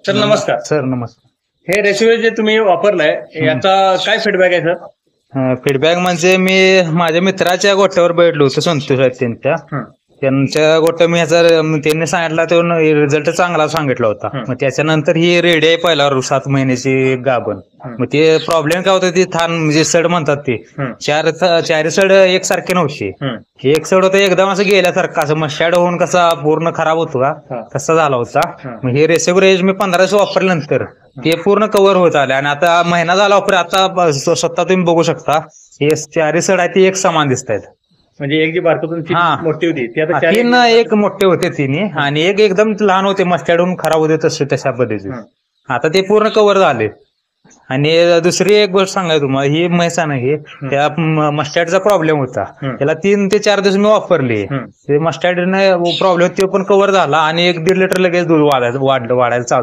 Sir नमस्कार. Sir नमस्कार. हे रेसिपी जे तुम्ही वापरलाय याचा काय फीडबॅक आहे सर? फीडबॅक म्हणजे मी माझ्या मित्राच्या गोट्यावर बैठलो होतो, संतोष आहेत त्यांच्या गोट्या मी ह्याचा त्यांनी सांगितला तो रिझल्ट चांगला सांगितला होता. मग त्याच्यानंतर ही रेडी आहे पहिला 7 महिन्याची गाभण. मग ते प्रॉब्लेम काय होतं, ती थान म्हणजे सड म्हणतात ते चार सड एकसारखे नव्हते. एक सड होतं एकदम असं गेल्यासारखं, असं मशाड होऊन कसा पूर्ण खराब होतो का तसा झाला होता. मग हे रेसिपी मी 1500 वापरल्यानंतर ते पूर्ण कव्हर होत आले आणि आता महिना झाला वापर. आता स्वतः तुम्ही बघू शकता हे 4 सड आहे ते एक समान दिसत आहेत. म्हणजे एक जी बारकातून मोठी होती ती आता 3 एक मोठे होते तिन्ही आणि एक एकदम लहान होते, मस्टर्डहून खराब होते तशा पद्धतीने. आता ते पूर्ण कव्हर झाले. आणि दुसरी एक गोष्ट सांगायला तुम्हाला, ही म्हैस आहे ना, ही त्या मस्टर्डचा प्रॉब्लेम होता, त्याला 3 ते 4 दिवस मी वापरले. ते मस्टर्ड प्रॉब्लेम ते पण कव्हर झाला आणि 1-1.5 लिटर लगेच दूध वाढायला चालू.